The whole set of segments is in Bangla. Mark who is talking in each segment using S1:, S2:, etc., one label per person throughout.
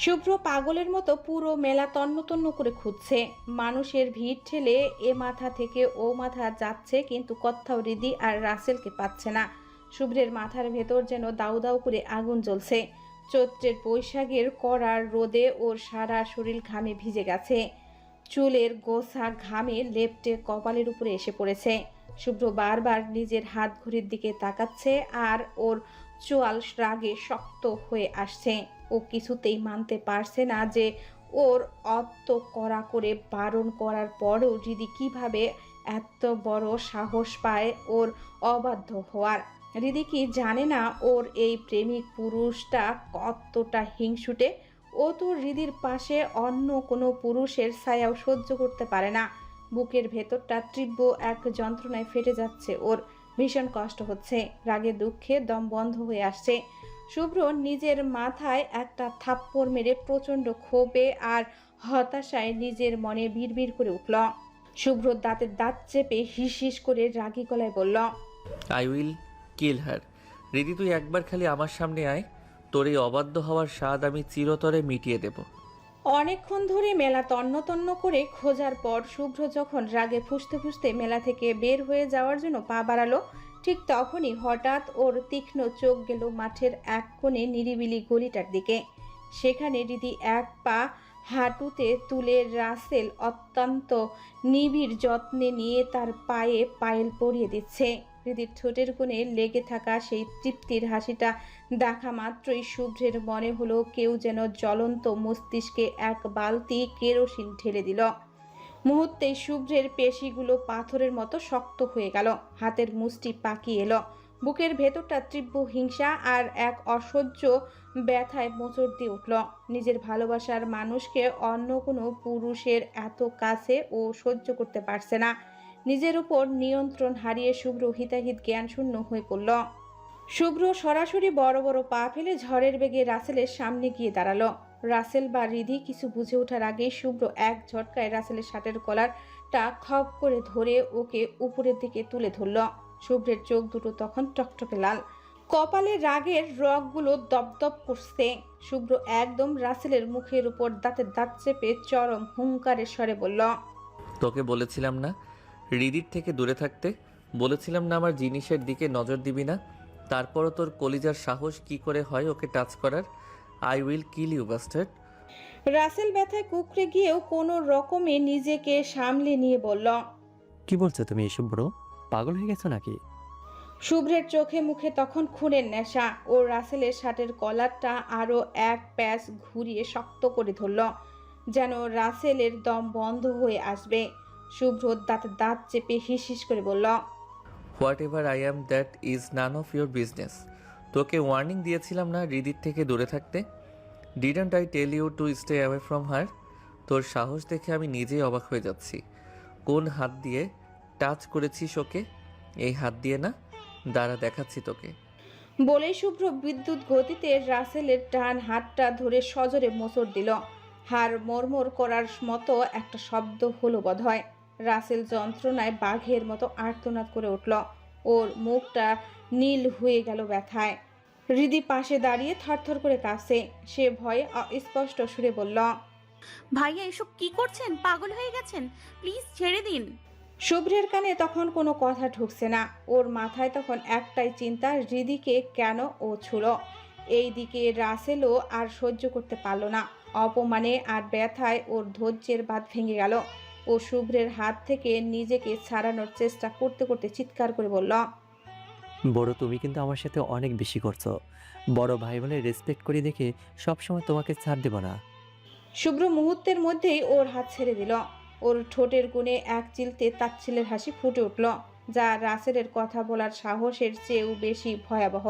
S1: শুভ্র পাগলের মতো পুরো মেলা তন্ন তন্ন করে খুঁজছে। মানুষের ভিড় ঠেলে এ মাথা থেকে ও মাথা যাচ্ছে, কিন্তু কোথাও হৃদি আর রাসেলকে পাচ্ছে না। শুভ্রের মাথার ভেতর যেন দাউ দাউ করে আগুন জ্বলছে। চৈত্রের বৈশাখের কড়ার রোদে ওর সারা শরীর ঘামে ভিজে গেছে। চুলের গোছা ঘামে লেপ্টে কপালের উপরে এসে পড়েছে। শুভ্র বারবার নিজের হাত ঘড়ির দিকে তাকাচ্ছে, আর ওর চোয়াল রাগে শক্ত হয়ে আসছে। ও কিছুতেই মানতে পারছে না যে ওর অত কড়া করে বারণ করার পরও হৃদি কিভাবে এত বড় সাহস পায় ওর অবাধ্য হওয়ার। হৃদি কি জানে না ওর এই প্রেমিক পুরুষটা কতটা হিংসুটে? ও তো হৃদির পাশে অন্য কোনো পুরুষের ছায়াও সহ্য করতে পারে না। বুকের ভেতরটা তীব্র এক যন্ত্রণায় ফেটে যাচ্ছে ওর। ভীষণ কষ্ট হচ্ছে, রাগে দুঃখে দম বন্ধ হয়ে আসছে। শুভ্র নিজের মাথায় একটা থাপ্পড় মেরে প্রচণ্ড ক্ষোভে আর হতাশায় নিজের মনে বিড়বিড় করে উঠল। শুভ্র দাঁতের দাঁত চেপে হিস হিস করে রাগী গলায় বলল,
S2: আই উইল কিল হার। রিদি, তুই একবার খালি আমার সামনে আয়, তোর এই অবাধ্য হওয়ার স্বাদ আমি চিরতরে মিটিয়ে দেব।
S1: অনেকক্ষণ ধরে মেলা তন্ন তন্ন করে খোঁজার পর শুভ্র যখন রাগে ফুঁসতে ফুঁসতে মেলা থেকে বের হয়ে যাওয়ার জন্য পা বাড়ালো, ঠিক তখনই হঠাৎ ওর তীক্ষ্ণ চোখ গেল মাঠের এক কোণে নিরিবিলি গলিটার দিকে। সেখানে দিদি এক পা হাঁটুতে তুলে রাসেল অত্যন্ত নিবিড় যত্নে নিয়ে তার পায়ে পায়েল পরিয়ে দিচ্ছে। হৃদির ঠোঁটের কোণে লেগে থাকা সেই তৃপ্তির হাসিটা দেখা মাত্রই শুভ্রের মনে হলো কেউ যেন জ্বলন্ত মস্তিষ্কে এক বালতি কেরোসিন ঢেলে দিল। মুহূর্তেই শুভ্রের পেশিগুলো পাথরের মতো শক্ত হয়ে গেল, হাতের মুষ্টি পাকিয়ে এলো। বুকের ভেতরটা তীব্র হিংসা আর এক অসহ্য ব্যথায় মোচড় দিয়ে উঠল। নিজের ভালোবাসার মানুষকে অন্য কোনো পুরুষের এত কাছে ও সহ্য করতে পারছে না। নিজের উপর নিয়ন্ত্রণ হারিয়ে শুভ্র হিতাহিত জ্ঞান শূন্য হয়ে পড়ল। শুভ্র সরাসরি বড় বড় পা ফেলে ঝড়ের বেগে রাসেলের সামনে গিয়ে দাঁড়ালো। রাসেল বা রিধি কিছু বুঝে ওঠার আগেই শুভ্র এক ঝটকায় রাসেলের শার্টের কলারটা খপ করে ধরে ওকে উপরের দিকে তুলে ধরল। শুভ্রের চোখ দুটো তখন টকটকে লাল, কপালে রাগের রগগুলো দপদপ করছে। শুভ্র একদম রাসেলের মুখের উপর দাঁতের দাঁত চেপে চরম হুঙ্কারের স্বরে বলল,
S2: তোকে বলেছিলাম না রিদির থেকে দূরে থাকতে? বলেছিলাম না আমার জিনিসের দিকে নজর দিবি না? তারপরও তোর কলিজার সাহস কি করে হয় ওকে টাচ করার? I will kill you bastard.
S1: Rasel ব্যথায় কুকড়ে গিয়েও কোনো রকমে নিজেকে সামলে নিয়ে বলল,
S3: কি বলছো তুমি এসব ব্রো? পাগল হয়ে গেছো নাকি?
S1: শুভ্রের চোখে মুখে তখন খুনের নেশা। ও রাসেলের শার্টের কলারটা আরও এক প্যাচ ঘুরিয়ে শক্ত করে ধরল, যেন রাসেলের দম বন্ধ হয়ে আসবে। শুভ্র দাঁতে দাঁত চেপে হিস হিস করে বলল,
S2: whatever I am that is none of your business. তোকে ওয়ার্নিং দিয়েছিলাম না রিদির থেকে দূরে থাকতে? Didn't I tell you to stay away from her? তোর সাহস দেখে আমি নিজেই অবাক হয়ে যাচ্ছি। কোন হাত দিয়ে টাচ করেছিস ওকে? এই হাত দিয়ে না, দাঁড়া দেখাচ্ছি তোকে।
S1: বলেই শুভ্র বিদ্যুৎ গতিতে রাসেলের ডান হাতটা ধরে সজোরে মোচড় দিল। হাড় মরমর করার মতো একটা শব্দ হলো বোধহয়। রাসেল যন্ত্রণায় বাঘের মতো আর্তনাদ করে উঠল। ওর মুখটা নীল হয়ে গেল ব্যথায়। হৃদি পাশে দাঁড়িয়ে থরথর করে কাঁপছে। সে ভয়ে অস্পষ্ট সুরে বলল,
S4: ভাইয়া এসব কি করছেন? পাগল হয়ে গেছেন? প্লিজ ছেড়ে দিন।
S1: শুভ্রের কানে তখন কোনো কথা ঢুকছে না। ওর মাথায় তখন একটাই চিন্তা, হৃদিকে কেন ও ছুঁল। এই দিকে রাসেলও আর সহ্য করতে পারল না। অপমানে আর ব্যথায় ওর ধৈর্যের বাঁধ ভেঙে গেল। ও শুভ্রের হাত থেকে নিজেকে ছাড়ানোর চেষ্টা করতে করতে চিৎকার করে বলল,
S3: বড়, তুমি কিন্তু আমার সাথে অনেক বেশি করছো। বড় ভাই বলে রেসপেক্ট করি দেখে সবসময় তোমাকে ছাড় দেব না।
S1: শুভ্র মুহূর্তের মধ্যেই ওর হাত ছেড়ে দিল। ওর ঠোঁটের কোণে এক চিলতে তাচ্ছিলের হাসি ফুটে উঠল, যা রাসেলের কথা বলার সাহসের চেয়েও বেশি ভয়াবহ।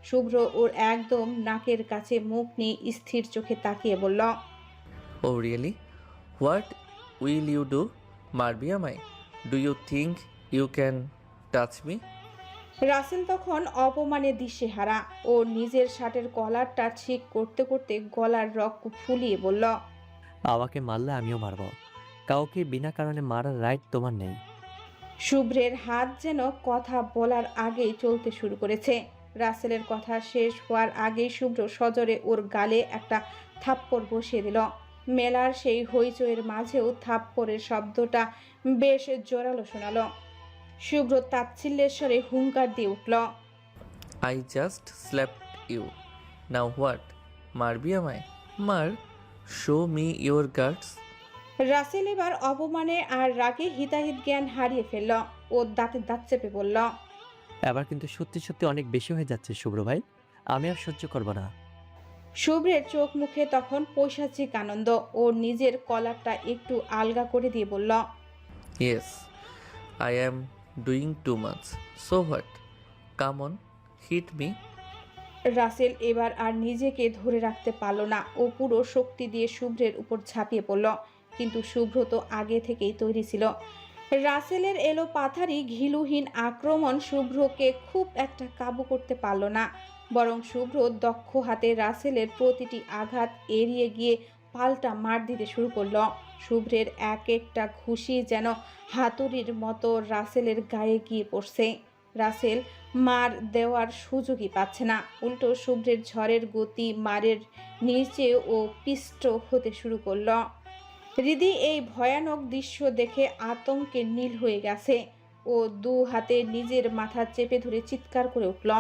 S1: শুভ্র ওর একদম নাকের কাছে মুখ নিয়ে স্থির চোখে তাকিয়ে বলল,
S2: oh really? What will you do? মারবি আমায়? Do you think you can touch me?
S1: Russell তখন অপমানে দিশেহারা। ওর নিজের শার্টের কলারটা ঠিক করতে করতে গলার রক ফুলিয়ে বলল,
S3: আমাকে মারলে আমিও মারবো। কাউকে বিনা কারণে মারার রাইট তোমার নেই।
S1: শুভ্রের হাত যেন কথা বলার আগেই চলতে শুরু করেছে। রাসেলের কথা শেষ হওয়ার আগেই শুভ্র সজোরে ওর গালে একটা থাপ্পড় বসিয়ে দিল। মেলার সেই হইচইয়ের মাঝেও থাপ্পড়ের শব্দটা বেশ জোরালো শোনালো। শুভ্র তাচ্ছিল্যের স্বরে হুঙ্কার দিয়ে উঠল।
S2: I just slapped you, now what? মারবি আমায়? মার, show me your guards.
S1: Rasel এবার অপমানে আর রাগে হিতাহিত জ্ঞান হারিয়ে ফেলল। ও দাঁতে দাঁত চেপে বলল,
S3: এবার কিন্তু সত্যি সত্যি অনেক বেশি হয়ে যাচ্ছে শুভ্র ভাই, আমি আর সহ্য করব না।
S1: শুভ্রের চোখ মুখে তখন পৈশাচিক আনন্দ। ও নিজের কলারটা একটু আলগা করে দিয়ে বলল,
S2: yes, I am doing too much. So what? Come on, hit me.
S1: Rasel এবার আর নিজেকে ধরে রাখতে পারল না। ও পুরো শক্তি দিয়ে শুভ্রের উপর ঝাঁপিয়ে পড়ল। কিন্তু শুভ্র তো আগে থেকেই তৈরি ছিল। রাসেলের এলো পাথারি ঘিলুহীন আক্রমণ শুভ্রকে খুব একটা কাবু করতে পারল না। বরং শুভ্র দক্ষ হাতে রাসেলের প্রতিটি আঘাত এড়িয়ে গিয়ে পাল্টা মার দিতে শুরু করলো। শুভ্রের এক একটা ঘুষি যেন হাতুড়ির মতো রাসেলের গায়ে গিয়ে পড়ছে। রাসেল মার দেওয়ার সুযোগই পাচ্ছে না। উল্টো শুভ্রের ঝড়ের গতি মারের নিচে ও পিষ্ট হতে শুরু করলো। হৃদি এই ভয়ানক দৃশ্য দেখে আতঙ্কে নীল হয়ে গেছে। ও দু হাতে নিজের মাথা চেপে ধরে চিৎকার করে উঠল,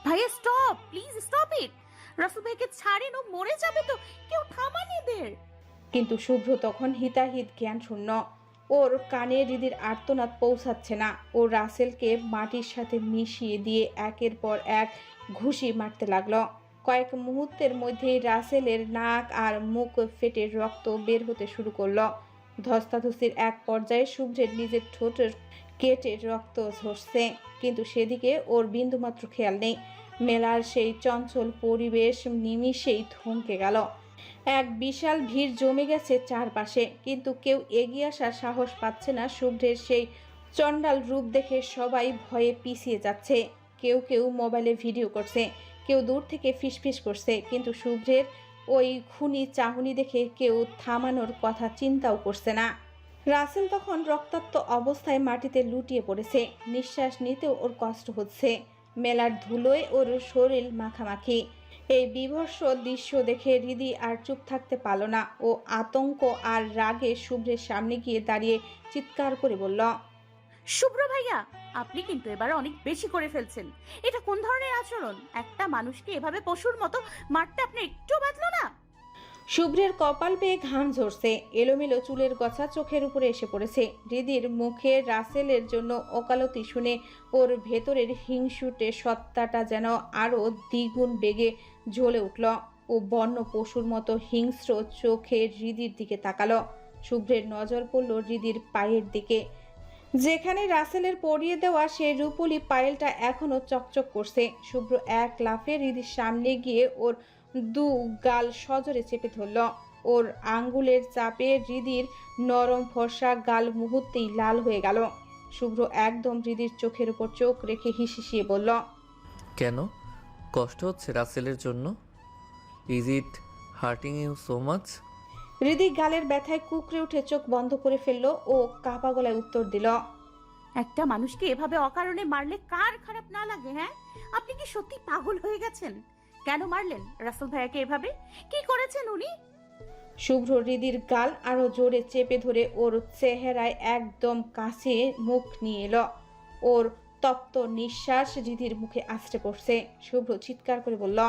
S4: ভাইয়া stop, please stop it. Rasel ভাইকে ছাড়েন, ও মরে যাবে তো, কেউ থামান এদের।
S1: কিন্তু শুভ্র তখন হিতাহিত জ্ঞান শূন্য। ওর কানে হৃদির আর্তনাদ পৌঁছাচ্ছে না। ও রাসেলকে মাটির সাথে মিশিয়ে দিয়ে একের পর এক ঘুষি মারতে লাগলো। কয়েক মুহূর্তের মধ্যেই রাসেলের নাক আর মুখ ফেটে রক্ত বের হতে শুরু করলো। ধস্তাধস্তির এক পর্যায়ে শুভ্রের নিজের ঠোঁটের কেটে রক্ত ঝরছে। কিন্তু সেদিকে ওর বিন্দুমাত্র খেয়াল নেই। মেলার সেই চঞ্চল পরিবেশ নিমিষেই থমকে গেল। এক বিশাল ভিড় জমে গেছে চারপাশে। কিন্তু কেউ এগিয়ে আসার সাহস পাচ্ছে না। শুভ্রের সেই চণ্ডাল রূপ দেখে সবাই ভয়ে পিছিয়ে যাচ্ছে। কেউ কেউ মোবাইলে ভিডিও করছে, কেউ দূর থেকে ফিসফিস করছে। কিন্তু শুভ্রের ওই খুনি চাহনি দেখে কেউ থামানোর কথা চিন্তাও করছে না। রাসেল তখন রক্তাক্ত অবস্থায় মাটিতে লুটিয়ে পড়েছে। নিঃশ্বাস নিতেও ওর কষ্ট হচ্ছে। মেলার ধুলোয় ওর শরীর মাখামাখি। এই বীভৎস দৃশ্য দেখে হৃদি আর চুপ থাকতে পারল না। ও আতঙ্ক আর রাগে শুভ্রের সামনে গিয়ে দাঁড়িয়ে চিৎকার করে বলল,
S4: শুভ্র ভাইয়া, আপনি কিন্তু এবার অনেক বেশি করে ফেলছেন। এটা কোন ধরনের আচরণ? একটা মানুষকে এভাবে পশুর মতো মারতে আপনার একটু বাঁধলো না?
S1: শুভ্রের কপাল পেয়ে ঘাম ঝরছে। এলোমেলো চুলের গছা চোখের উপরে এসে পড়েছে। হৃদির মুখে রাসেলের জন্য ওকালতি শুনে ওর ভেতরের হিংসুটে সত্তাটা যেন আরও দ্বিগুণ বেগে জ্বলে উঠল। ও বন্য পশুর মতো হিংস্র চোখে হৃদির দিকে তাকালো। শুভ্রের নজর পড়ল হৃদির পায়ের দিকে। যেখানে রাসেলের পরিয়ে দেওয়া সেই রূপলি পায়েলটা এখনো চকচক করছে। শুভ্র এক লাফে হৃদির সামনে গিয়ে ওর দু গাল সজোরে চেপে ধরল। ওর আঙ্গুলের চাপে হৃদির নরম ফর্সা গাল মুহূর্তেই লাল হয়ে গেল। শুভ্র একদম হৃদির চোখের উপর চোখ রেখে হিসিয়ে বলল,
S2: কেন কষ্ট হচ্ছে রাসেলের জন্য? Is it hurting you so much?
S1: Hridi গালের ব্যথায় কুকড়ে উঠে চোখ বন্ধ করে ফেলল। ও কাপা গলায় উত্তর দিল,
S4: একটা মানুষকে এভাবে অকারণে মারলে কার খারাপ না লাগে? হ্যাঁ, আপনি কি সত্যি পাগল হয়ে গেছেন? কেন মারলেন রাসেল ভাইয়াকে এভাবে? কি করেছেন উনি?
S1: শুভ্র হৃদির গাল আরো জোরে চেপে ধরে ওর চেহারায় একদম কাছে মুখ নিয়ে এলো। ওর তপ্ত নিঃশ্বাস হৃদির মুখে আছড়ে পড়ছে। শুভ্র চিৎকার করে বলল,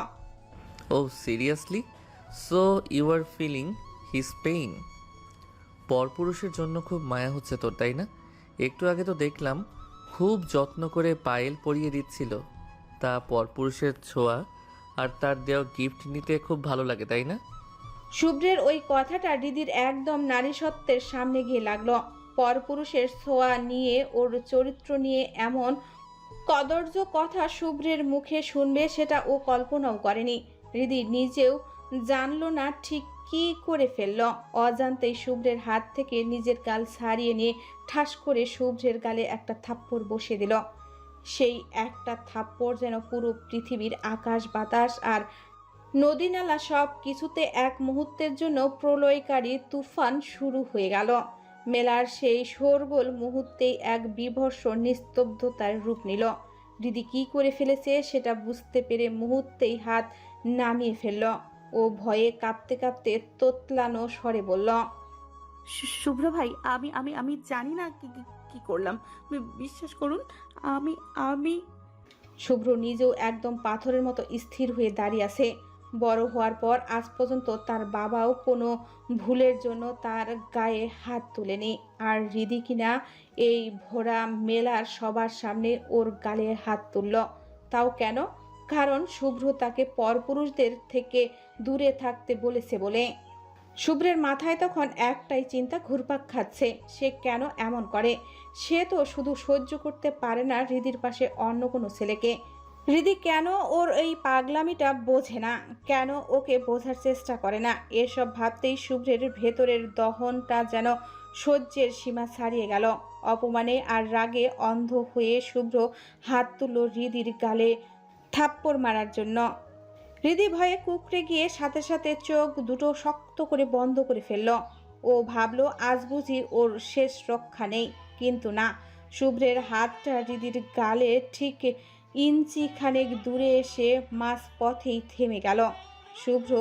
S2: oh seriously? So you are feeling his pain? পরপুরুষের জন্য খুব মায়া হচ্ছে তোর, তাই না? একটু আগে তো দেখলাম খুব যত্ন করে পায়েল পরিয়ে দিচ্ছিল। তা পরপুরুষের ছোঁয়া আর তার দেওয়া গিফট নিতে খুব ভালো লাগে, তাই না?
S1: শুভ্রের ওই কথাটা হৃদির একদম নারীসত্ত্বের সামনে গিয়ে লাগলো। পরপুরুষের ছোঁয়া নিয়ে, ওর চরিত্র নিয়ে এমন কদর্য কথা শুভ্রের মুখে শুনবে সেটা ও কল্পনাও করেনি। হৃদি নিজেও জানলো না ঠিক কি করে ফেলল। অজান্তেই শুভ্রের হাত থেকে নিজের গাল ছাড়িয়ে নিয়ে ঠাস করে শুভ্রের গালে একটা থাপ্পড় বসিয়ে দিল। সেই একটা থাপ্পড় যেন পুরো পৃথিবীর আকাশ বাতাস আর নদীনালা সব কিছুতে এক মুহূর্তের জন্য প্রলয়কারী তুফান শুরু হয়ে গেল। মেলার সেই শোরগোল মুহূর্তেই এক বীভৎস নিস্তব্ধতার রূপ নিল। হৃদি কি করে ফেলেছে সেটা বুঝতে পেরে মুহূর্তেই হাত নামিয়ে ফেলল। ও ভয়ে কাঁপতে কাঁপতে তোতলানো স্বরে বলল,
S4: শুভ্র ভাই, আমি আমি আমি জানি না কি কি কি করলাম। বিশ্বাস করুন, আমি আমি
S1: শুভ্র নিজেও একদম পাথরের মতো স্থির হয়ে দাঁড়িয়ে আছে। বড় হওয়ার পর আজ পর্যন্ত তার বাবাও কোনো ভুলের জন্য তার গায়ে হাত তুলেনি, আর হৃদি কিনা এই ভোরা মেলার সবার সামনে ওর গালে হাত তুলল। তাও কেন? কারণ শুভ্র তাকে পরপুরুষদের থেকে দূরে থাকতে বলেছে বলে। শুভ্রের মাথায় তখন একটাই চিন্তা ঘুরপাক খাচ্ছে, সে কেন এমন করে? সে তো শুধু সহ্য করতে পারে না হৃদির পাশে অন্য কোনো ছেলেকে। হৃদি কেন ওর এই পাগলামিটা বোঝে না, কেন ওকে বোঝার চেষ্টা করে না? এসব ভাবতেই শুভ্রের ভেতরের দহনটা যেন সহ্যের সীমা ছাড়িয়ে গেল। অপমানে আর রাগে অন্ধ হয়ে শুভ্র হাত তুলল হৃদির গালে থাপ্পড় মারার জন্য। হৃদি ভয়ে কুঁকড়ে গিয়ে সাথে সাথে চোখ দুটো শক্ত করে বন্ধ করে ফেলল। ও ভাবলো আজ বুঝি ওর শেষ রক্ষা নেই, কিন্তু না। শুভ্রের হাতটা হৃদির গালে ঠিক ইঞ্চি খানেক দূরে এসে মাঝ পথেই থেমে গেল। শুভ্র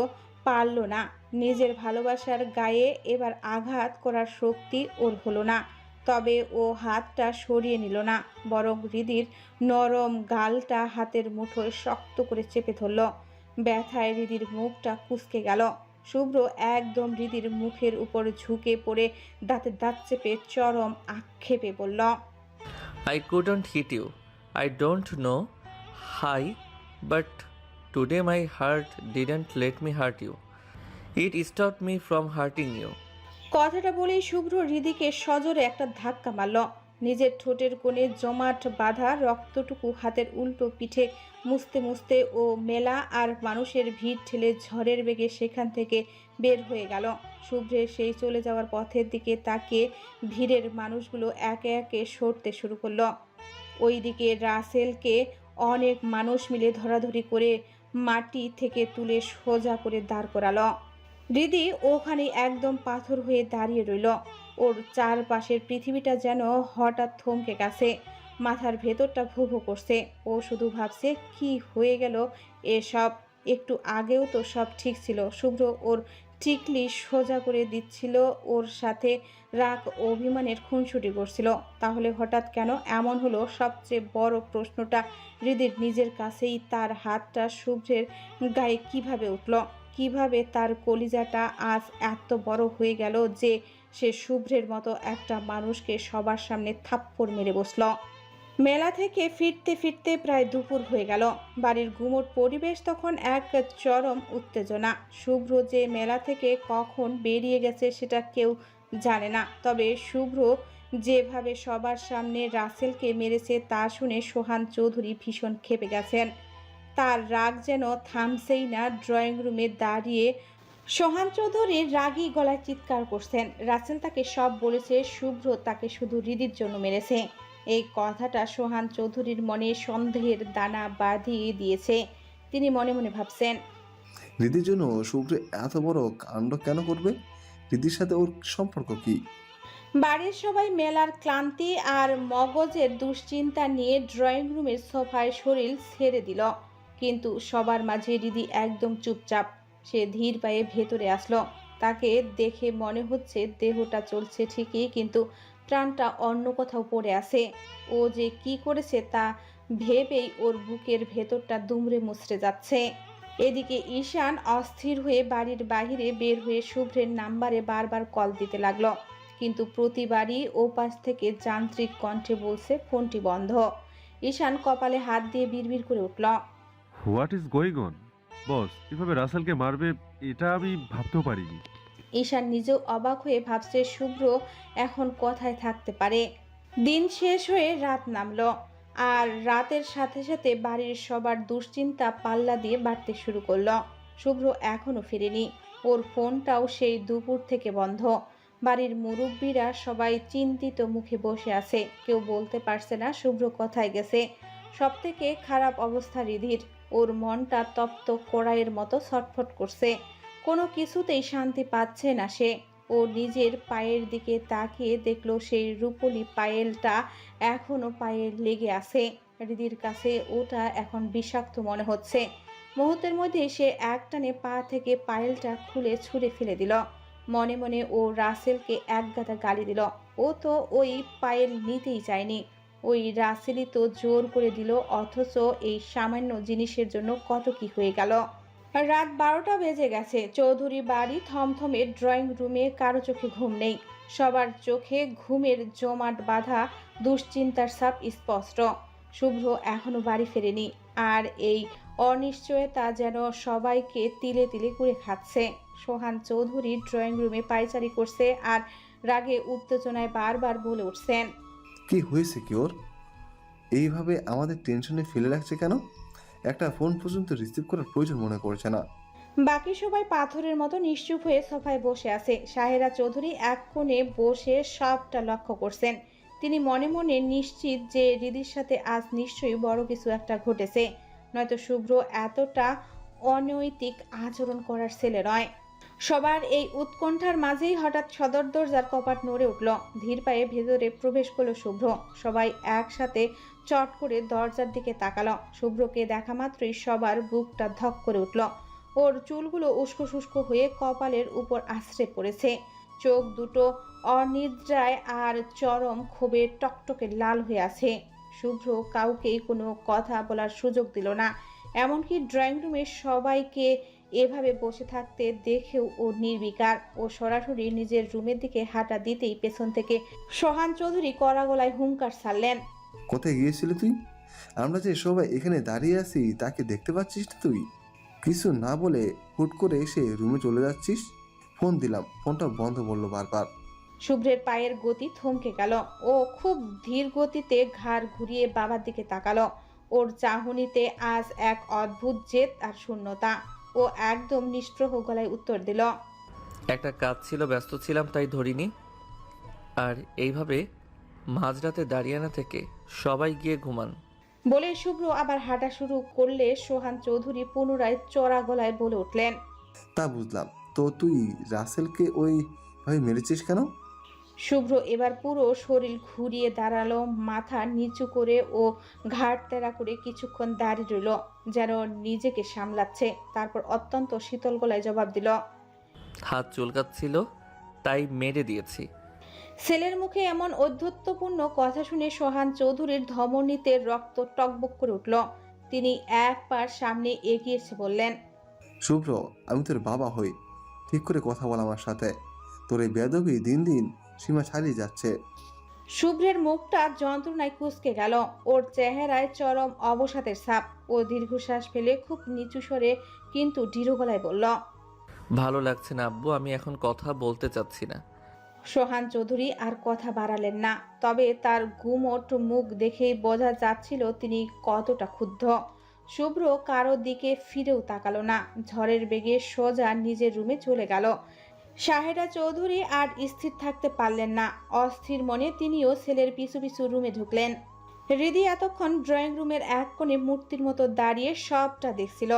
S1: পারল না, নিজের ভালোবাসার গায়ে এবার আঘাত করার শক্তি ওর হলো না। তবে ও হাতটা সরিয়ে নিল না, বরং হৃদির নরম গালটা হাতের মুঠোয় শক্ত করে চেপে ধরল। ব্যথায় হৃদির মুখটা কুঁচকে গেল। শুভ্র একদম হৃদির মুখের উপর ঝুঁকে পড়ে দাঁতে দাঁত চেপে চরম আক্ষেপে বলল,
S2: I couldn't hit you. I don't know why, but today my heart didn't let me hurt you. It stopped me from hurting you.
S1: কথাটা বলেই শুভ্র হৃদিকে সজোরে একটা ধাক্কা মারল। নিজের ঠোঁটের কোণে জমাট বাঁধা রক্তটুকু হাতের উল্টো পিঠে মুছতে মুছতে ও মেলা আর মানুষের ভিড় ঠেলে ঝড়ের বেগে সেখান থেকে বের হয়ে গেল। শুভ্রের সেই চলে যাওয়ার পথের দিকে তাকিয়ে ভিড়ের মানুষগুলো একে একে সরতে শুরু করলো। ওইদিকে রাসেলকে অনেক মানুষ মিলে ধরাধরি করে মাটি থেকে তুলে সোজা করে দাঁড় করালো। হৃদি ওখানে একদম পাথর হয়ে দাঁড়িয়ে রইল। ওর চারপাশের পৃথিবীটা যেন হঠাৎ থমকে গেছে, মাথার ভেতরটা ভু ভু করছে। ও শুধু ভাবছে কি হয়ে গেল এসব। একটু আগেও তো সব ঠিক ছিল। শুভ্র ওর টিকলি সোজা করে দিচ্ছিল, ওর সাথে রাগ অভিমানের খুনসুটি করছিল। তাহলে হঠাৎ কেন এমন হলো? সবচেয়ে বড় প্রশ্নটা হৃদির নিজের কাছেই। তার হাতটা শুভ্রের গায়ে কিভাবে উঠল? কিভাবে তার কলিজাটা আজ এত বড় হয়ে গেল যে সে শুভ্রের মতো একটা মানুষকে সবার সামনে থাপ্পড় মেরে বসল? মেলা থেকে ফিরতে ফিরতে প্রায় দুপুর হয়ে গেল। বাড়ির গুমোট পরিবেশ তখন এক চরম উত্তেজনা। শুভ্র যে মেলা থেকে কখন বেরিয়ে গেছে সেটা কেউ জানে না। তবে শুভ্র যেভাবে সবার সামনে রাসেলকে মেরেছে তা শুনে সোহান চৌধুরী ভীষণ ক্ষেপে গেছেন। তার রাগ যেন থামছেই না। ড্রয়িং রুমে দাঁড়িয়ে সোহান চৌধুরী রাগী গলায় চিৎকার করছেন, রাসেল তাকে সব বলেছে, শুভ্র তাকে শুধু হৃদির জন্য মেরেছে। এই কথাটা সোহান চৌধুরীর মনে সন্দেহের দানা বাঁধিয়ে দিয়েছে। তিনি মনে মনে ভাবছেন,
S5: হৃদির জন্য শুভ্র এত বড় কাণ্ড কেন করবে? হৃদির সাথে ওর সম্পর্ক কি?
S1: বাড়ির সবাই মেলার ক্লান্তি আর মগজের দুশ্চিন্তা নিয়ে ড্রয়িং রুমের সোফায় শরীর ছেড়ে দিল। কিন্তু সবার মাঝে হৃদি একদম চুপচাপ। সে ধীর পায়ে ভেতরে আসলো। তাকে দেখে মনে হচ্ছে দেহটা চলছে ঠিকই, কিন্তু প্রাণটা অন্য কোথাও পড়ে আছে। ও যে কি করেছে তা ভেবেই ওর বুকের ভেতরটা দুমড়ে মুচড়ে যাচ্ছে। এদিকে ঈশান অস্থির হয়ে বাড়ির বাইরে বের হয়ে শুভ্রের নাম্বারে বারবার কল দিতে লাগলো, কিন্তু প্রতিবারই ও পাশ থেকে যান্ত্রিক কণ্ঠে বলছে ফোনটি বন্ধ। ঈশান কপালে হাত দিয়ে বিড়বিড় করে উঠল,
S6: হোয়াট ইজ গোয়িং অন? বস এভাবে রাসেলকে মারবে এটা আমি ভাবতেও পারিনি।
S1: ঈশান নিজেও অবাক হয়ে ভাবছে শুভ্র এখন কোথায় থাকতে পারে। দিন শেষ হয়ে রাত নামলো, আর রাতের সাথে সাথে বাড়ির সবার দুশ্চিন্তা পাল্লা দিয়ে বাড়তে শুরু করলো। শুভ্র এখনো ফিরেনি। ওর ফোনটাও সেই দুপুর থেকে বন্ধ। বাড়ির মুরব্বীরা সবাই চিন্তিত মুখে বসে আছে, কেউ বলতে পারছে না শুভ্র কোথায় গেছে। সবথেকে খারাপ অবস্থা হৃদির। ওর মনটা তপ্ত কড়াইয়ের মতো ছটফট করছে, কোনো কিছুতেই শান্তি পাচ্ছে না সে। ও নিজের পায়ের দিকে তাকিয়ে দেখলো সেই রূপলি পায়েলটা এখনো পায়ে লেগে আছে। হৃদির কাছে ওটা এখন বিষাক্ত মনে হচ্ছে। মুহূর্তের মধ্যে সে একটানে পা থেকে পায়েলটা খুলে ছুঁড়ে ফেলে দিল। মনে মনে ও রাসেলকে একগাদা গালি দিল। ও তো ওই পায়েল নিতেই চায়নি, ওই রাসেলই তো জোর করে দিল, অথচ এই সামান্য জিনিসের জন্য কত কি হয়ে গেল। রাত 12টা বেজে গেছে। চৌধুরী বাড়ি থমথমে। ড্রয়িং রুমে কারো চোখে ঘুম নেই। সবার চোখে ঘুমের জমাট বাঁধা দুশ্চিন্তার ছাপ স্পষ্ট। শুভ্র এখনো বাড়ি ফেরেনি, আর এই অনিশ্চয়তা যেন সবাইকে তিলে তিলে করে খাচ্ছে। সোহান চৌধুরী ড্রয়িং রুমে পায়চারি করছে আর রাগে উত্তেজনায় বারবার বলে উঠছেন,
S5: কি হয়েছে কি ওর? এইভাবে আমাদের টেনশনে ফেলে রাখছে কেন? একটা ফোন পর্যন্ত রিসিভ করার প্রয়োজন মনে করছে না।
S1: বাকি সবাই পাথরের মতো নিশ্চুপ হয়ে সোফায় বসে আছে। সাহেরা চৌধুরী এক কোণে বসে সবটা লক্ষ্য করছেন। তিনি মনে মনে নিশ্চিত যে হৃদির সাথে আজ নিশ্চয়ই বড় কিছু একটা ঘটেছে, নয়তো শুভ্র এতটা অনৈতিক আচরণ করার ছেলে নয়। সবার এই উৎকণ্ঠার মাঝেই হঠাৎ সদর দরজার কপাট নড়ে উঠল। ধীর পায়ে ভেতরে প্রবেশ করলো শুভ্র। সবাই একসাথে চট করে দরজার দিকে তাকালো। শুভ্রকে দেখা মাত্রই সবার বুকটা ধক করে উঠল। ওর চুলগুলো উস্কো শুষ্ক হয়ে কপালের উপর আছড়ে পড়েছে। চোখ দুটো অনিদ্রায় আর চরম ক্ষোভে টকটকে লাল হয়ে আছে। শুভ্র কাউকেই কোনো কথা বলার সুযোগ দিল না। এমনকি ড্রয়িং রুমে সবাইকে এভাবে বসে থাকতে দেখেও ও নির্বিকার। ও সরাসরি নিজের রুমের দিকে হাঁটা দিতেই পেছন থেকে সোহান চৌধুরী কড়া গলায় হুঙ্কার ছাড়লেন,
S5: কোথায় গিয়েছিলি তুই? আমরা যে সবাই এখানে দাঁড়িয়ে আছি তাকে দেখতে পাচ্ছিস না তুই? কিছু না বলে হুট করে এসে রুমে চলে যাচ্ছিস। ফোন দিলাম, ফোনটা বন্ধ বললো বারবার।
S1: শুভ্রের পায়ের গতি থমকে গেল। ও খুব ধীর গতিতে ঘাড় ঘুরিয়ে বাবার দিকে তাকালো। ওর চাহনিতে আজ এক অদ্ভুত জেদ আর শূন্যতা। ও একদম নিষ্প্রহ গলায় উত্তর দিল,
S2: একটা কাজ ছিল, ব্যস্ত ছিলাম তাই ধরিনি। আর এইভাবে মাঝরাতে দাঁড়িয়ে না থেকে সবাই গিয়ে ঘুমান।
S1: বলে শুভ্র আবার হাঁটা শুরু করলে সোহান চৌধুরী পুনরায় চড়া গলায় বলে উঠলেন,
S5: তা বুঝলাম, তো তুই রাসেলকে ওই ভাবে মেরেছিস কেন?
S1: শুভ্র এবার পুরো শরীর ঘুরিয়ে দাঁড়ালো, মাথা নিচু করে ও ঘাড় তেরা করে কিছুক্ষণ দাঁড়িয়ে রইল, যেন নিজেকে সামলাচ্ছে। তারপর অত্যন্ত শীতল গলায় জবাব দিল,
S2: হাত চুলকাচ্ছিল তাই মেরে দিয়েছি।
S1: ছেলের মুখে এমন ঔদ্ধত্যপূর্ণ কথা শুনে সোহান চৌধুরীর ধমনীতে রক্ত টকবক করে উঠল। তিনি এক পা সামনে এগিয়ে এসে বললেন,
S5: শুভ্র, আমি তোর বাবা হই, ঠিক করে কথা বল আমার সাথে। তোর এই বেয়াদবি দিন দিন সীমা ছাড়িয়ে যাচ্ছে।
S1: শুভ্রের মুখটা যন্ত্রণায় কুঁচকে গেল। ওর চেহারায় চরম অবসাদের ছাপ। ও দীর্ঘশ্বাস ফেলে খুব নিচু স্বরে কিন্তু দৃঢ় গলায় বলল,
S2: ভালো লাগছে না আব্বু, আমি এখন কথা বলতে চাচ্ছি না।
S1: সোহান চৌধুরী আর কথা বাড়ালেন না, তবে তার গুমোট মুখ দেখেই বোঝা যাচ্ছিল তিনি কতটা ক্ষুব্ধ। শুভ্র কারো দিকে ফিরেও তাকালো না, ঝড়ের বেগে সোজা নিজের রুমে চলে গেল। সাহেরা চৌধুরী আর স্থির থাকতে পারলেন না। অস্থির মনে তিনিও ছেলের পিছু পিছু রুমে ঢুকলেন। হৃদি এতক্ষণ ড্রয়িং রুমের এক কোণে মূর্তির মতো দাঁড়িয়ে সবটা দেখছিল।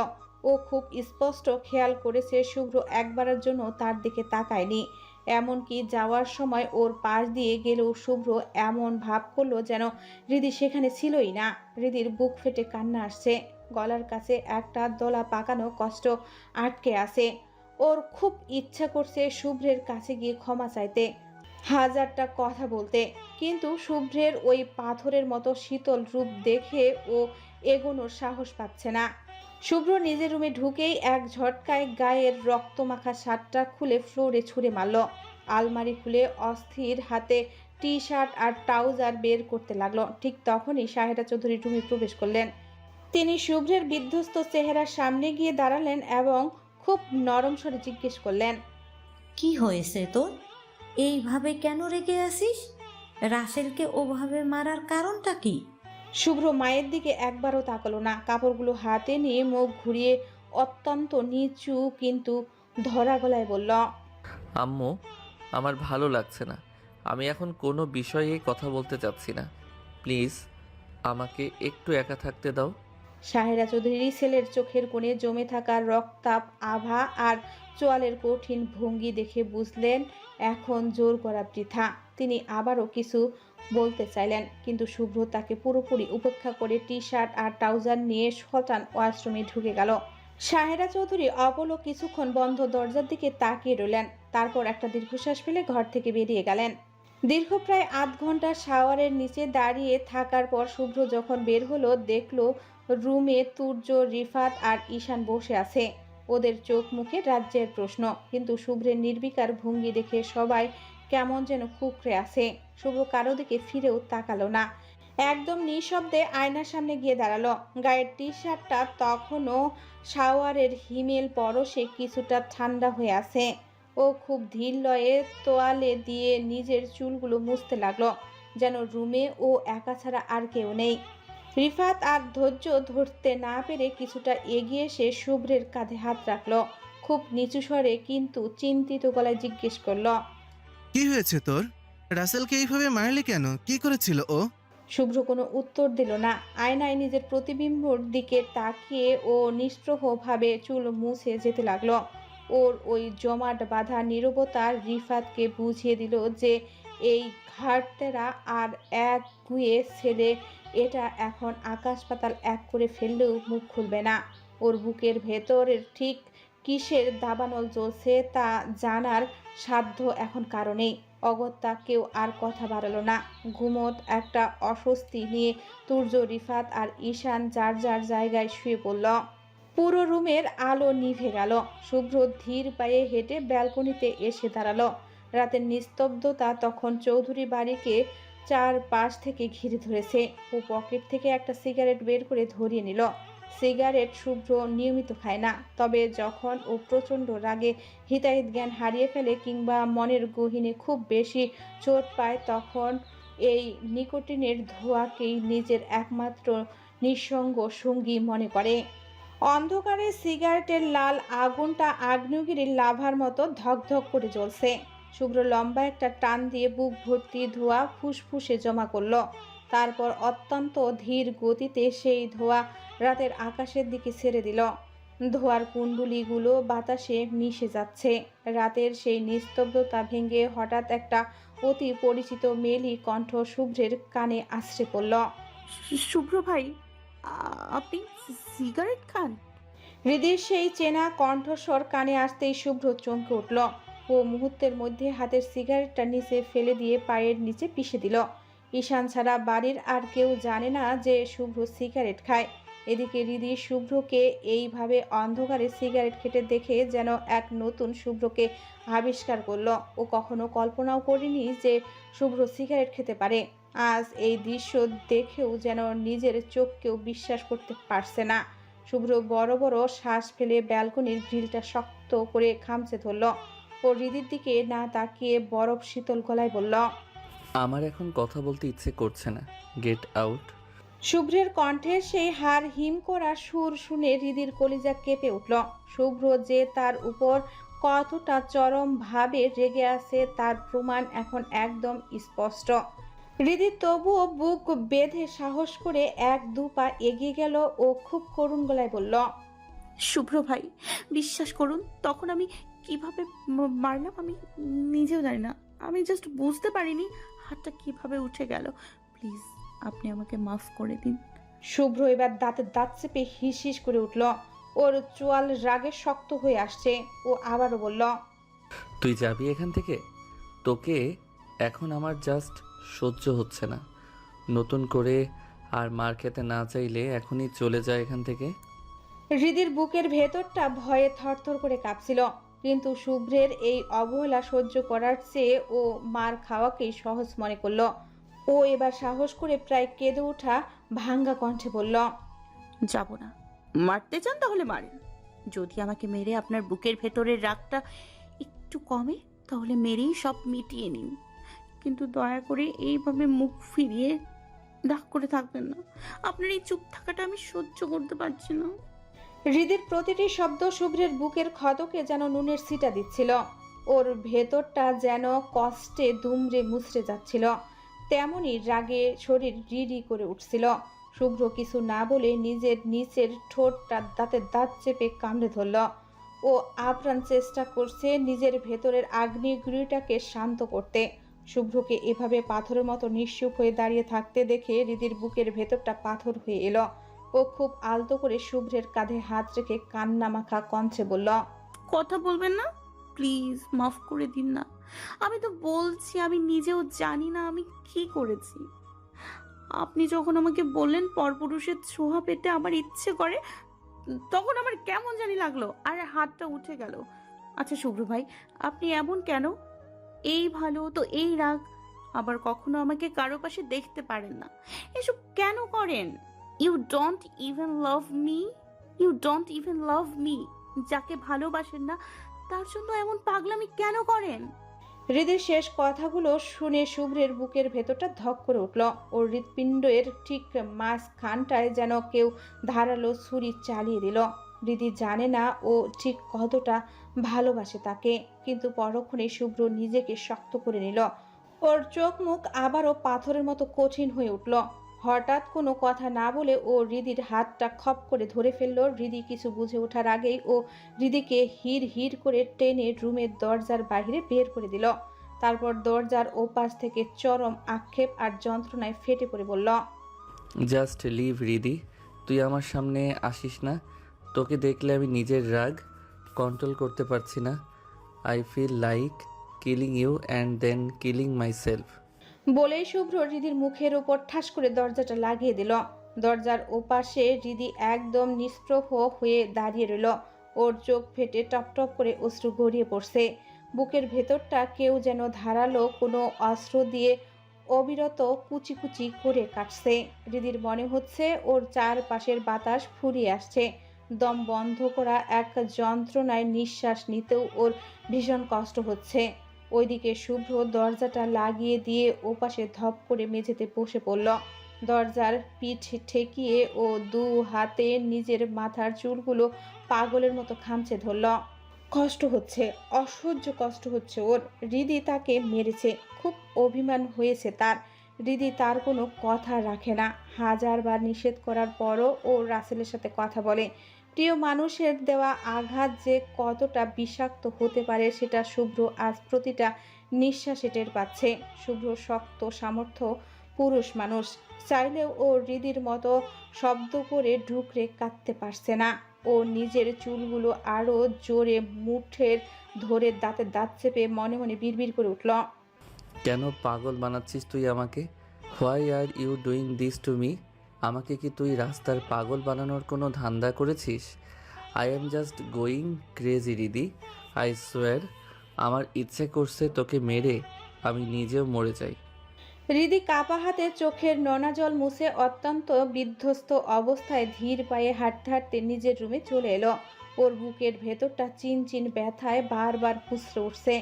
S1: ও খুব স্পষ্ট খেয়াল করেছে শুভ্র একবারের জন্য তার দিকে তাকায়নি। এমনকি যাওয়ার সময় ওর পাশ দিয়ে গেলেও শুভ্র এমন ভাব করলো যেন হৃদি সেখানে ছিলই না। হৃদির বুক ফেটে কান্না আসছে, গলার কাছে একটা দলা পাকানো কষ্ট আটকে আছে। ওর খুব ইচ্ছা করছে শুভ্রের কাছে গিয়ে ক্ষমা চাইতে, হাজারটা কথা বলতে, কিন্তু শুভ্রের ওই পাথরের মতো শীতল রূপ দেখে ও এগোনোর সাহস পাচ্ছে না। শুভ্র নিজের রুমে ঢুকেই এক ঝটকায় গায়ের রক্তমাখা শার্টটা খুলে ফ্লোরে ছুঁড়ে মারল। আলমারি খুলে অস্থির হাতে টি শার্ট আর ট্রাউজার বের করতে লাগলো। ঠিক তখনই সাহেরা চৌধুরী রুমে প্রবেশ করলেন। তিনি শুভ্রের বিধ্বস্ত চেহারার সামনে গিয়ে দাঁড়ালেন এবং খুব নরম স্বরে জিজ্ঞেস করলেন,
S7: কি হয়েছে তোর? এইভাবে কেন রেগে আছিস? রাসেলকে ওভাবে মারার কারণটা কি?
S1: শুভ্র মায়ের দিকে একবারও তাকালো না। কাপড়গুলো হাতে নিয়ে মুখ ঘুরিয়ে অত্যন্ত নিচু কিন্তু ধরা গলায় বলল,
S2: আম্মু, আমার ভালো লাগছে না। আমি এখন কোনো বিষয়ে কথা বলতে চাচ্ছি না। প্লিজ আমাকে একটু একা থাকতে দাও।
S1: সাহেরা চৌধুরী ছেলের চোখের কোণে জমে থাকা রক্তাপ আভা আর চোয়ালের কঠিন ভঙ্গি দেখে বুঝলেন এখন জোর করা বৃথা। তিনি আবারও কিছু বলতে চাইলেন, কিন্তু শুভ্র তাকে পুরোপুরি উপেক্ষা করে টি শার্ট আর ট্রাউজার নিয়ে শতান ওয়াশরুমে ঢুকে গেল। সাহেরা চৌধুরী অপলক কিছুক্ষণ বন্ধ দরজার দিকে তাকিয়ে রইলেন, তারপর একটা দীর্ঘশ্বাস ফেলে ঘর থেকে বেরিয়ে গেলেন। দীর্ঘ প্রায় আধ ঘন্টা শাওয়ারের নিচে দাঁড়িয়ে থাকার পর শুভ্র যখন বের হলো, দেখলো রুমে তুর্য, রিফাত আর ঈশান বসে আছে। ওদের চোখ মুখে রাজ্যের প্রশ্ন, কিন্তু শুভ্রের নির্বিকার ভঙ্গি দেখে সবাই কেমন যেন কুঁকড়ে আছে। শুভ্র কারো দিকে ফিরেও তাকালো না, একদম নিঃশব্দে আয়নার সামনে গিয়ে দাঁড়ালো। গায়ের টি শার্টটা তখনও শাওয়ারের হিমেল পরশে কিছুটা ঠান্ডা হয়ে আছে। ও খুব ধীর লয়ে তোয়ালে দিয়ে নিজের চুলগুলো মুছতে লাগলো, যেন রুমে ও একা ছাড়া আর কেউ নেই। রিফাত আর ধৈর্য ধরতে না পেরে কিছুটা এগিয়ে এসে শুভ্রের কাঁধে হাত রাখলো। খুব নিচু স্বরে কিন্তু চিন্তিত গলায় জিজ্ঞেস করলো,
S8: কি হয়েছে তোর? রাসেলকে এইভাবে মারলি কেন? কি করেছিল ও?
S1: শুভ্র কোনো উত্তর দিল না। আয়নায় নিজের প্রতিবিম্বর দিকে তাকিয়ে ও নিষ্প্রভভাবে চুল মুছে যেতে লাগলো। ওর ওই জমাট বাঁধা নীরবতা রিফাতকে বুঝিয়ে দিল যে এই ঘাটতেরা আর এক গুয়ে ছেলে এটা এখন আকাশ পাতাল এক করে ফেললেও মুখ খুলবে না। ওর বুকের ভেতরের ঠিক কিসের দাবানল চলছে তা জানার সাধ্য এখন কারণেই। অগত্যা কেউ আর কথা বাড়ালো না। ঘুমোত একটা অস্বস্তি নিয়ে তুর্য, রিফাত আর ঈশান যার যার জায়গায় শুয়ে পড়ল। পুরো রুমের আলো নিভে গেল। শুভ্র ধীর পায়ে হেঁটে ব্যালকনিতে এসে দাঁড়ালো। রাতের নিস্তব্ধতা তখন চৌধুরী বাড়িকে চারপাশ থেকে ঘিরে ধরেছে। ও পকেট থেকে একটা সিগারেট বের করে ধরিয়ে নিল। সিগারেট শুভ্র নিয়মিত খায় না, তবে যখন ও প্রচণ্ড রাগে হিতাহিত জ্ঞান হারিয়ে ফেলে কিংবা মনের গহীনে খুব বেশি চোট পায়, তখন এই নিকোটিনের ধোঁয়াকেই নিজের একমাত্র নিঃসঙ্গ সঙ্গী মনে করে। অন্ধকারে সিগারেটের লাল আগুনটা আগ্নেয়গিরির লাভার মতো ধকধক করে জ্বলছে। শুভ্র লম্বা একটা টান দিয়ে বুক ভর্তি ধোঁয়া ফুসফুসে জমা করলো। তারপর অত্যন্ত ধীর গতিতে সেই ধোঁয়া রাতের আকাশের দিকে ছেড়ে দিল। ধোঁয়ার কুণ্ডুলিগুলো বাতাসে মিশে যাচ্ছে। রাতের সেই নিস্তব্ধতা ভেঙে হঠাৎ একটা অতি পরিচিত মেলি কণ্ঠ শুভ্রের কানে আছড়ে পড়ল।
S4: শুভ্র ভাই, আপনি সিগারেট খান?
S1: হৃদির সেই চেনা কণ্ঠস্বর কানে আসতেই শুভ্র চমকে উঠল। ও মুহূর্তের মধ্যে হাতের সিগারেটটা নিচে ফেলে দিয়ে পায়ের নিচে পিষে দিল। ঈশান ছাড়া বাড়ির আর কেউ জানে না যে শুভ্র সিগারেট খায়। এদিকে হৃদি শুভ্রকে এইভাবে অন্ধকারে সিগারেট খেতে দেখে যেন এক নতুন শুভ্রকে আবিষ্কার করলো। ও কখনো কল্পনাও করেনি যে শুভ্র সিগারেট খেতে পারে। আজ এই দৃশ্য দেখেও যেন নিজের চোখকেও বিশ্বাস করতে পারছে না। শুভ্র বড় বড় শ্বাস ফেলে ব্যালকনির গ্রিলটা শক্ত করে খামচে ধরল। ও হৃদির দিকে না তাকিয়ে বরফ শীতল গলায় বলল,
S2: আমার এখন কথা বলতে ইচ্ছে করছে না, গেট আউট।
S1: শুভ্রের কণ্ঠের সেই হাড় হিম করা সুর শুনে হৃদির কলিজা কেঁপে উঠল। শুভ্র যে তার উপর কতটা চরমভাবে রেগে আছে তার প্রমাণ এখন একদম স্পষ্ট। হৃদি তবুও বুক বেঁধে সাহস করে এক দু পা এগিয়ে গেল ও খুব করুণ গলায় বলল,
S4: শুভ্র ভাই, বিশ্বাস করুন, তখন আমি কিভাবে মারলাম আমি নিজেও জানি না। আমি জাস্ট বুঝতে পারিনি হাতটা কিভাবে উঠে গেল। প্লিজ আপনি আমাকে মাফ করে দিন।
S1: শুভ্র এবার দাঁতে দাঁত চেপে হিস হিস করে উঠল। ওর চোয়াল রাগে শক্ত হয়ে আসছে। ও আবারও বলল,
S2: তুই যাবি এখান থেকে? তোকে এখন আমার জাস্ট সহ্য হচ্ছে না। নতুন করে আর মার খেতে না চাইলে এখনই চলে যায় এখান থেকে।
S1: হৃদির বুকের ভেতরটা ভয়ে থরথর করে কাঁপছিল, কিন্তু শুভ্রের এই অবহেলা সহ্য করার চেয়ে ও মার খাওয়াকেই সহজ মনে করলো। ও এবার সাহস করে প্রায় কেঁদে ওঠা ভাঙ্গা কণ্ঠে বলল,
S4: যাব না। মারতে চান তাহলে মারেন। যদি আমাকে মেরে আপনার বুকের ভেতরের রাগটা একটু কমে তাহলে মেরেই সব মিটিয়ে নিন, কিন্তু দয়া করে এইভাবে মুখ ফিরিয়ে রাগ করে থাকবেন না। আপনার এই চুপ থাকাটা আমি সহ্য করতে পারছি না।
S1: হৃদির প্রতিটি শব্দ শুভ্রের বুকের ক্ষতকে যেন নুনের ছিটা দিচ্ছিল। ওর ভেতরটা যেন কষ্টে দুমড়ে মুচড়ে যাচ্ছিল। তেমনই রাগে শরীর রিরি করে উঠছিল। শুভ্র কিছু না বলে নিজের নিচের ঠোঁটটা দাঁতের দাঁত চেপে কামড়ে ধরল। ও আপ্রাণ চেষ্টা করছে নিজের ভেতরের আগ্নেয়গিরিটাকে শান্ত করতে। শুভ্রকে এভাবে পাথরের মতো নিশ্চুপ হয়ে দাঁড়িয়ে থাকতে দেখে হৃদির বুকের ভেতরটা পাথর হয়ে এলো। ও খুব আলতো করে শুভ্রের কাঁধে হাত রেখে কান্না মাখা কণ্ঠে বলল,
S4: কথা বলবেন না? প্লিজ মাফ করে দিন না। আমি তো বলছি আমি নিজেও জানি না আমি কি করেছি। আপনি যখন আমাকে বললেন পরপুরুষের ছোঁয়া পেতে আমার ইচ্ছে করে, তখন আমার কেমন জানি লাগলো আর হাতটা উঠে গেল। আচ্ছা শুভ্র ভাই, আপনি এমন কেন? এই ভালো তো এই রাগ, আবার কখনো আমাকে কারো পাশে দেখতে পারেন না। এসব কেন করেন? You don't even love me, you don't even love me. যাকে ভালোবাসেন না তার জন্য এমন পাগলামি কেন করেন?
S1: হৃদির শেষ কথাগুলো শুনে শুভ্রের বুকের ভেতরটা ধক করে উঠল। ওর হৃৎপিণ্ডের ঠিক মাঝখানটায় যেন কেউ ধারালো ছুরি চালিয়ে দিল। হৃদি জানে না ও ঠিক কতটা ভালোবাসে তাকে, কিন্তু পরক্ষণে শুভ্র নিজেকে শক্ত করে নিল। ওর চোখ মুখ আবারও পাথরের মতো কঠিন হয়ে উঠল। হঠাৎ কোনো কথা না বলে ও হৃদির হাতটা খপ করে ধরে ফেলল। হৃদি কিছু বুঝে ওঠার আগেই ও হৃদিকে হিড় হিড় করে টেনে রুমের দরজার বাইরে বের করে দিল। তারপর দরজার ওপাশ থেকে চরম আক্ষেপ আর যন্ত্রণায় ফেটে পড়ে বলল,
S2: জাস্ট লিভ হৃদি, তুই আমার সামনে আসিস না। তোকে দেখলে আমি নিজের রাগ কন্ট্রোল করতে পারছি না। I feel like killing you and then killing myself.
S1: বলেই শুভ্র হৃদির মুখের ওপর ঠাস করে দরজাটা লাগিয়ে দিল। দরজার ওপাশে হৃদি একদম নিস্পৃহ হয়ে দাঁড়িয়ে রইল। ওর চোখ ফেটে টপ টপ করে অশ্রু গড়িয়ে পড়ছে। বুকের ভেতরটা কেউ যেন ধারালো কোনো অস্ত্র দিয়ে অবিরত কুচি কুচি করে কাটছে। হৃদির মনে হচ্ছে ওর চারপাশের বাতাস ফুরিয়ে আসছে। দম বন্ধ করা এক যন্ত্রণায় নিঃশ্বাস নিতেও ওর ভীষণ কষ্ট হচ্ছে। ওইদিকে শুভ্র দরজাটা লাগিয়ে দিয়ে ওপাশে ধপ করে মেঝেতে বসে পড়ল। দরজার পিঠ ঠেকিয়ে ও দু হাতে নিজের মাথার চুলগুলো পাগলের মতো খামচে ধরল। কষ্ট হচ্ছে, অসহ্য কষ্ট হচ্ছে ওর। হৃদি তাকে মেরেছে, খুব অভিমান হয়েছে তার। হৃদি তার কোনো কথা রাখে না। হাজারবার নিষেধ করার পরও ও রাসেলের সাথে কথা বলে। প্রিয় মানুষের দেওয়া আঘাত যে কতটা বিষাক্ত হতে পারে সেটা শুভ্র আজ প্রতিটা নিঃশ্বাসে টের পাচ্ছে। শুভ্র শক্ত সামর্থ্য পুরুষ মানুষ, চাইলেও ও হৃদির মতো শব্দ করে ঢুকরে কাঁদতে পারছে না। ও নিজের চুলগুলো আরও জোরে মুঠের ধরে দাঁতে দাঁত চেপে মনে মনে বিড়বিড় করে উঠল,
S2: কেন পাগল বানাচ্ছিস তুই আমাকে? Why are you doing this to me? আমাকে কি তুই রাস্তার পাগল বানানোর কোনো ধান্দা করেছিস? I am just going crazy Hridi, I swear. আমার ইচ্ছে করছে তোকে মেরে আমি নিজেও মরে যাই।
S1: হৃদি কাপা হাতে চোখের নোনা জল মুছে অত্যন্ত বিধ্বস্ত অবস্থায় ধীর পায়ে হাঁটতে হাঁটতে নিজের রুমে চলে এলো। ওর বুকের ভেতরটা চিন চিন ব্যথায় বারবার ফুঁসড়ে উঠছে।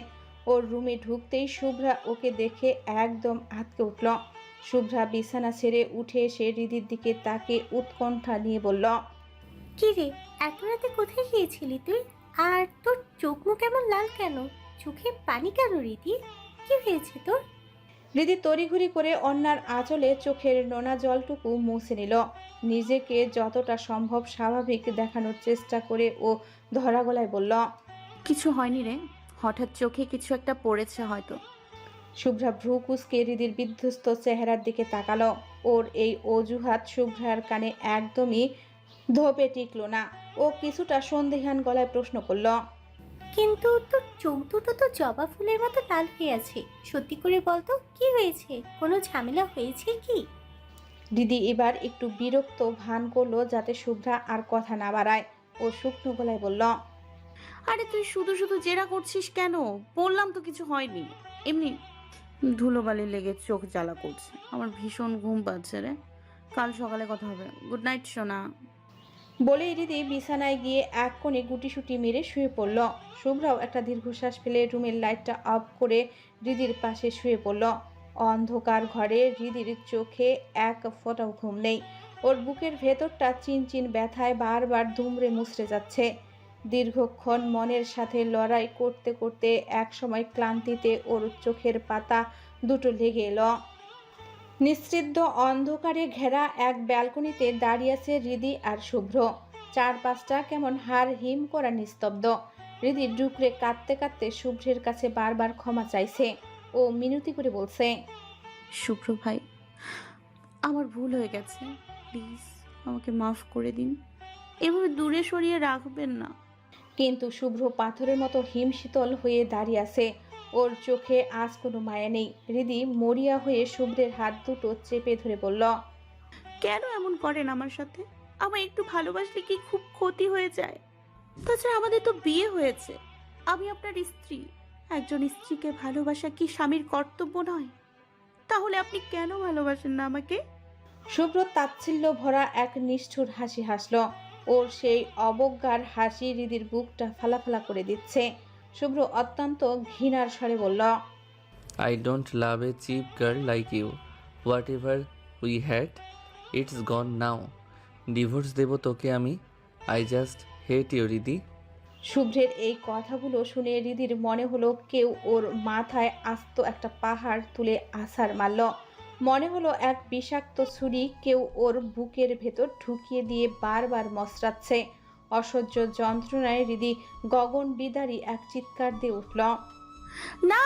S1: ওর রুমে ঢুকতেই শুভ্রা ওকে দেখে একদম আঁতকে উঠল। শুভ্রা বিছানা ছেড়ে উঠে এসে হৃদির দিকে তাকে উৎকণ্ঠা নিয়ে বলল,
S9: কি রে, এত রাতে কোথায় গিয়েছিলি তুই? আর তোর চোখ মুখ এমন লাল কেন? চোখে পানি কেন রীতি? কি হয়েছে তোর?
S1: হৃদি তড়িঘড়ি করে অন্যার আঁচলে চোখের নোনা জলটুকু মুছে নিল। নিজেকে যতটা সম্ভব স্বাভাবিক দেখানোর চেষ্টা করে ও ধরা গলায় বলল,
S4: কিছু হয়নি রে, হঠাৎ চোখে কিছু একটা পড়েছে হয়তো।
S1: শুভ্রা ভ্রু কুঁচকে হৃদির বিধ্বস্ত চেহারার দিকে তাকালো। ওর এই অজুহাত শুভ্রার কানে একদমই ধোপে টিকল না। ও কিছুটা সন্দিহান গলায় প্রশ্ন করল,
S9: কিন্তু তোর চোখ দুটো তো জবা ফুলের মতো লাল হয়ে আছে। সত্যি করে বলতো কি হয়েছে? কোনো ঝামেলা হয়েছে কি?
S1: দিদি এবার একটু বিরক্ত ভান করলো যাতে শুভ্রা আর কথা না বাড়ায়। ও শুকনো গলায় বলল,
S4: আরে তুই শুধু শুধু জেরা করছিস কেন? বললাম তো কিছু হয়নি, এমনি ধুলোবালি লেগে চোখ জ্বালা করছে। আমার ভীষণ ঘুম পাচ্ছে রে, কাল সকালে কথা হবে। গুড নাইট সোনা।
S1: বলেই হৃদি বিছানায় গিয়ে এক কোণে গুটিসুটি মেরে শুয়ে পড়ল। শুভ্রাও একটা দীর্ঘশ্বাস ফেলে রুমের লাইটটা অফ করে হৃদির পাশে শুয়ে পড়ল। অন্ধকার ঘরে হৃদির চোখে এক ফোঁটাও ঘুম নেই। ওর বুকের ভেতরটা চিনচিন ব্যথায় বারবার দুমড়ে মুচড়ে যাচ্ছে। দীর্ঘক্ষণ মনের সাথে লড়াই করতে করতে একসময় ক্লান্তিতে ওর চোখের পাতা দুটো লেগে এলো। নিস্তব্ধ অন্ধকারে ঘেরা এক ব্যালকনিতে দাঁড়িয়ে আছে হৃদি আর শুভ্র। চারপাশটা কেমন হাড় হিম করা নিস্তব্ধ। হৃদি ডুকরে কাঁদতে কাঁদতে শুভ্রের কাছে বারবার ক্ষমা চাইছে। ও মিনতি করে বলছে,
S4: শুভ্র ভাই, আমার ভুল হয়ে গেছে, প্লিজ আমাকে মাফ করে দিন। এভাবে দূরে সরিয়ে রাখবেন না।
S1: কিন্তু শুভ্র পাথরের মতো হিমশীতল হয়ে দাঁড়িয়ে আছে। ওর চোখে আজ কোনো মায়া নেই। হৃদি মরিয়া হয়ে শুভ্রের হাত দুটো চেপে ধরে বলল,
S4: কেন এমন করেন আমার সাথে? আমার একটু ভালোবাসলে কি খুব ক্ষতি হয়ে যায়? তাছাড়া আমাদের তো বিয়ে হয়েছে, আমি আপনার স্ত্রী। একজন স্ত্রীকে ভালোবাসা কি স্বামীর কর্তব্য নয়? তাহলে আপনি কেন ভালোবাসেন না আমাকে?
S1: শুভ্র তাচ্ছিল্য ভরা এক নিষ্ঠুর হাসি হাসল। ওর সেই অবজ্ঞার হাসি হৃদির বুকটা ফালাফালা করে দিচ্ছে। শুভ্র অত্যন্ত ঘৃণার স্বরে বলল,
S2: I don't love a cheap girl like you. Whatever we had, it's gone now. Divorce দেব তোকে আমি। I just hate you, Riddhi.
S1: শুভ্রের এই কথাগুলো শুনে হৃদির মনে হলো কেউ ওর মাথায় আস্ত একটা পাহাড় তুলে আছাড় মারল। মনে হলো এক বিষাক্ত ছুরি কেউ ওর বুকের ভেতর ঢুকিয়ে দিয়ে বারবার মসরাচ্ছে। অসহ্য যন্ত্রণায় হৃদি গগন বিদারী এক চিৎকার দিয়ে উঠল।
S4: না!